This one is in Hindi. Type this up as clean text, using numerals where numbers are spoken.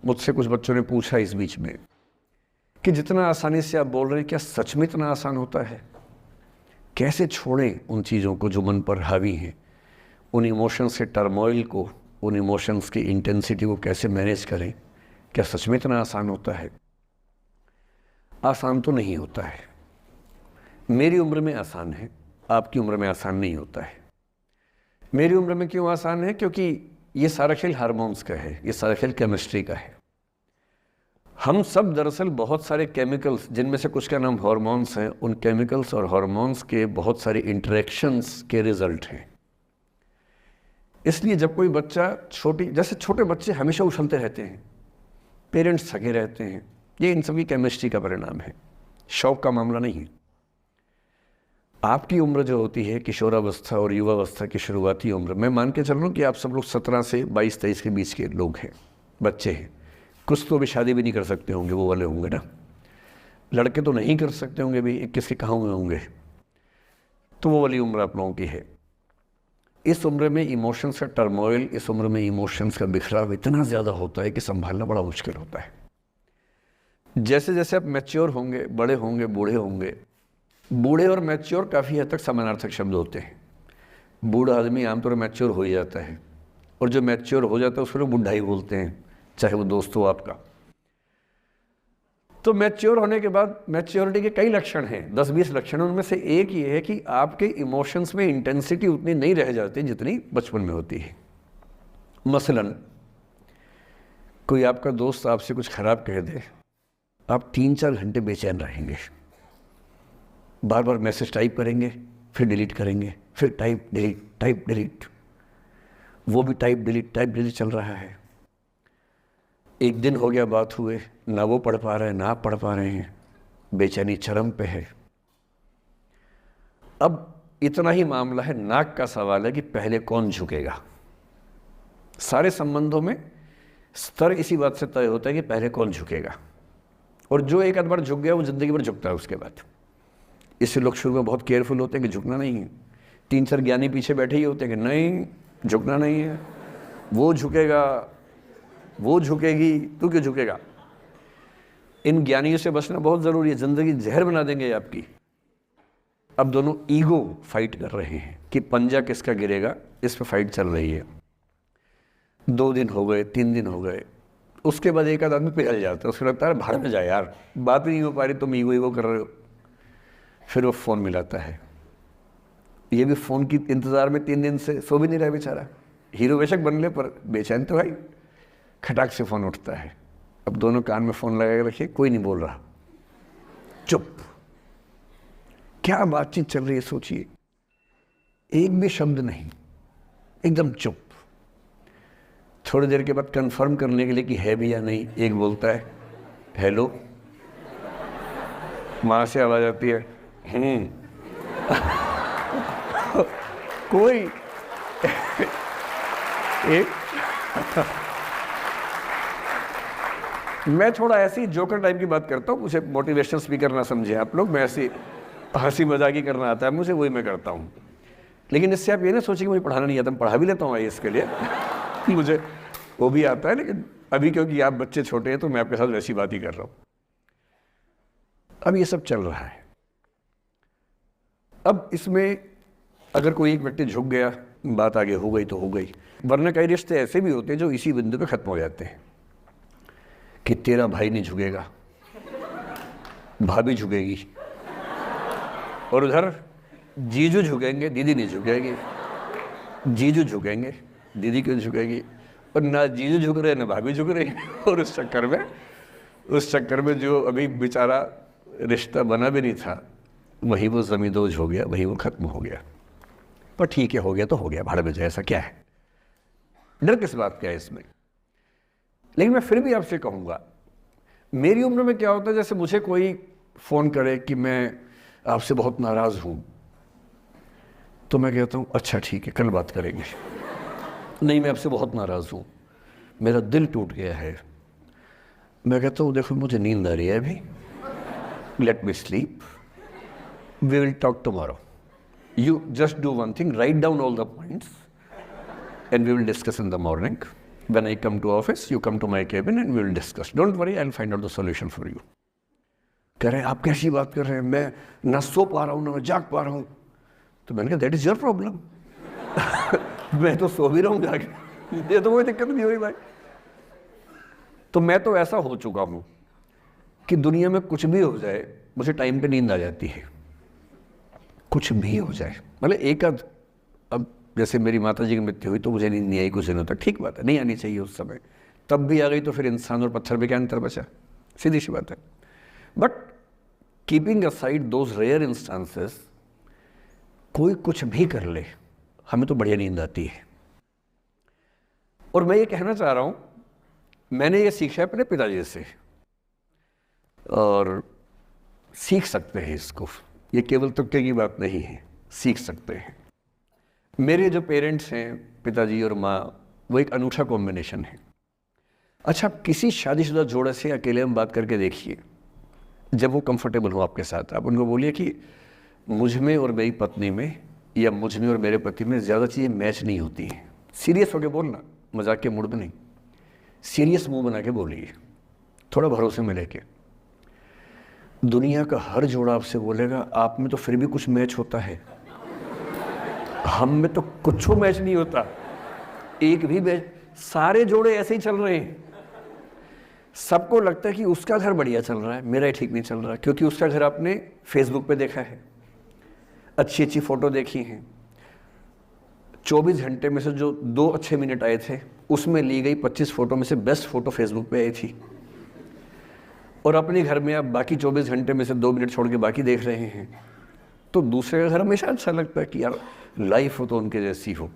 मुझसे कुछ बच्चों ने पूछा इस बीच में कि जितना आसानी से आप बोल रहे हैं, क्या सच में इतना आसान होता है? कैसे छोड़ें उन चीज़ों को जो मन पर हावी हैं, उन इमोशंस के टर्मोइल को, उन इमोशंस की इंटेंसिटी को कैसे मैनेज करें? क्या सच में इतना आसान होता है? आसान तो नहीं होता है। मेरी उम्र में आसान है, आपकी उम्र में आसान नहीं होता है। मेरी उम्र में क्यों आसान है? क्योंकि ये सारा खेल हार्मोन्स का है, ये सारा खेल केमिस्ट्री का है। हम सब दरअसल बहुत सारे केमिकल्स, जिनमें से कुछ का नाम हार्मोन्स हैं, उन केमिकल्स और हार्मोन्स के बहुत सारे इंटरेक्शंस के रिजल्ट हैं। इसलिए जब कोई बच्चा जैसे छोटे बच्चे हमेशा उछलते रहते हैं, पेरेंट्स थके रहते हैं, ये इन सभी केमिस्ट्री का परिणाम है, शौक का मामला नहीं है। आपकी उम्र जो होती है किशोरावस्था और युवावस्था की शुरुआती उम्र, मैं मान के चल रहा हूँ कि आप सब लोग 17 से 22-23 के बीच के लोग हैं, बच्चे हैं। कुछ तो अभी शादी भी नहीं कर सकते होंगे, वो वाले होंगे ना। लड़के तो नहीं कर सकते होंगे भी, 21 के कहाँ हुए होंगे। तो वो वाली उम्र आप लोगों की है। इस उम्र में इमोशंस का टर्मोइल, इस उम्र में इमोशंस का बिखराव इतना ज़्यादा होता है कि संभालना बड़ा मुश्किल होता है। जैसे जैसे आप मैच्योर होंगे, बड़े होंगे, बूढ़े होंगे, बूढ़े और मैच्योर काफ़ी हद तक समानार्थक शब्द होते हैं। बूढ़ा आदमी आमतौर पर मैच्योर हो ही जाता है, और जो मैच्योर हो जाता है उसको लोग बुढ़ा ही बोलते हैं, चाहे वो दोस्त हो आपका। तो मैच्योर होने के बाद मैच्योरिटी के कई लक्षण हैं, 10-20 लक्षण। उनमें से एक ये है कि आपके इमोशंस में इंटेंसिटी उतनी नहीं रह जाती जितनी बचपन में होती है। मसलन कोई आपका दोस्त आपसे कुछ खराब कह दे, आप 3-4 घंटे बेचैन रहेंगे, बार बार मैसेज टाइप करेंगे, फिर डिलीट करेंगे, फिर टाइप डिलीट, वो भी टाइप डिलीट चल रहा है। एक दिन हो गया बात हुए, ना वो पढ़ पा रहे हैं ना आप पढ़ पा रहे हैं, बेचैनी चरम पे है। अब इतना ही मामला है, नाक का सवाल है कि पहले कौन झुकेगा। सारे संबंधों में स्तर इसी बात से तय होता है कि पहले कौन झुकेगा, और जो एक आध बार झुक गया वो जिंदगी भर झुकता है उसके बाद। इससे लोग शुरू में बहुत केयरफुल होते हैं कि झुकना नहीं है। 3-4 ज्ञानी पीछे बैठे ही होते हैं कि नहीं, झुकना नहीं है, वो झुकेगा, वो झुकेगी, तू क्यों झुकेगा। इन ज्ञानियों से बचना बहुत ज़रूरी है, ज़िंदगी जहर बना देंगे आपकी। अब दोनों ईगो फाइट कर रहे हैं कि पंजा किसका गिरेगा, इस पर फाइट चल रही है। 2 दिन हो गए, 3 दिन हो गए, उसके बाद एक आध आदमी पिघल जाता है, उसको लगता है भाड़ में जाए यार, बात नहीं हो पा रही, तुम ईगो कर रहे हो। फिर वो फ़ोन मिलाता है, ये भी फ़ोन की इंतज़ार में 3 दिन से सो भी नहीं रहा बेचारा। हीरो बेशक बन ले पर बेचैन तो भाई। खटाक से फ़ोन उठता है, अब दोनों कान में फ़ोन लगा के रखिए, कोई नहीं बोल रहा, चुप। क्या बातचीत चल रही है सोचिए, एक भी शब्द नहीं, एकदम चुप। थोड़ी देर के बाद कंफर्म करने के लिए कि है भी या नहीं, एक बोलता है हेलो, वहाँ से आवाज़ आती है कोई एक मैं थोड़ा ऐसी जोकर टाइप की बात करता हूँ, मुझे मोटिवेशनल स्पीकर ना समझे आप लोग, मैं ऐसी हंसी मजाक ही करना आता है मुझे, वही मैं करता हूँ। लेकिन इससे आप ये ना सोचिए कि मुझे पढ़ाना नहीं आता, मैं पढ़ा भी लेता हूँ इसके लिए मुझे वो भी आता है, लेकिन अभी क्योंकि आप बच्चे छोटे हैं तो मैं आपके साथ वैसी बात ही कर रहा हूँ। अब ये सब चल रहा है। अब इसमें अगर कोई एक व्यक्ति झुक गया, बात आगे हो गई तो हो गई, वरना कई रिश्ते ऐसे भी होते हैं जो इसी बिंदु पे ख़त्म हो जाते हैं कि तेरा भाई नहीं झुकेगा, भाभी झुकेगी, और उधर जीजू झुकेंगे, दीदी नहीं झुकेगी। जीजू झुकेंगे, दीदी क्यों झुकेगी, और ना जीजू झुक रहे ना भाभी झुक रही और उस चक्कर में जो अभी बेचारा रिश्ता बना भी नहीं था, वही वो ज़मींदोज़ हो गया, वही वो ख़त्म हो गया। पर ठीक है, हो गया तो हो गया, भाड़ में जाए, ऐसा क्या है, डर किस बात का है इसमें। लेकिन मैं फिर भी आपसे कहूँगा, मेरी उम्र में क्या होता है, जैसे मुझे कोई फ़ोन करे कि मैं आपसे बहुत नाराज़ हूँ, तो मैं कहता हूँ अच्छा ठीक है, कल बात करेंगे। नहीं, मैं आपसे बहुत नाराज़ हूँ, मेरा दिल टूट गया है। मैं कहता हूँ देखो मुझे नींद आ रही है अभी, let me sleep, we will talk tomorrow, you just do one thing, write down all the points and we will discuss in the morning. When I come to office, you come to my cabin and we will discuss. Don't worry, I'll find out the solution for you. कह रहे हैं आप कैसी बात कर रहे हैं, मैं ना सो पा रहा हूँ ना जाग पा रहा हूँ। तो मैंने कहा दैट इज योर प्रॉब्लम। मैं तो सो भी रहा हूँ जाके, ये तो कोई दिक्कत नहीं हुई भाई। तो मैं तो ऐसा हो चुका हूँ कि दुनिया में कुछ भी हो जाए मुझे टाइम पे नींद आ जाती है, कुछ भी हो जाए। मतलब एक आध, अब जैसे मेरी माता जी की मृत्यु हुई तो मुझे नींद नहीं आई कुछ दिनों तक, ठीक बात है, नहीं आनी चाहिए उस समय, तब भी आ गई तो फिर इंसान और पत्थर में क्या अंतर बचा, सीधी सी बात है। But keeping aside those rare instances, कोई कुछ भी कर ले हमें तो बढ़िया नींद आती है। और मैं ये कहना चाह रहा हूँ, मैंने ये सीखा है अपने पिताजी से, और सीख सकते हैं इसको, ये केवल तुक्के की बात नहीं है, सीख सकते हैं। मेरे जो पेरेंट्स हैं, पिताजी और माँ, वो एक अनूठा कॉम्बिनेशन है। अच्छा, किसी शादीशुदा जोड़े से अकेले में बात करके देखिए, जब वो कंफर्टेबल हो आपके साथ, आप उनको बोलिए कि मुझ में और मेरी पत्नी में या मुझ में और मेरे पति में ज़्यादा चीज़ें मैच नहीं होती हैं। सीरियस होकर बोलना, मजाक के मूड में नहीं, सीरियस मुंह बना के बोलिए, थोड़ा भरोसे में लेके। दुनिया का हर जोड़ा आपसे बोलेगा आप में तो फिर भी कुछ मैच होता है, हम में तो कुछ मैच नहीं होता, एक भी मैच, सारे जोड़े ऐसे ही चल रहे हैं। सबको लगता है कि उसका घर बढ़िया चल रहा है, मेरा ही ठीक नहीं चल रहा, क्योंकि उसका घर आपने फेसबुक पे देखा है, अच्छी अच्छी फोटो देखी हैं। 24 घंटे में से जो 2 अच्छे मिनट आए थे, उसमें ली गई 25 फोटो में से बेस्ट फोटो फेसबुक पे आई थी। और अपने घर में आप बाकी 24 घंटे में से 2 मिनट छोड़ के बाकी देख रहे हैं। तो दूसरे का घर हमेशा अच्छा लगता है कि यार लाइफ हो तो उनके जैसी हो।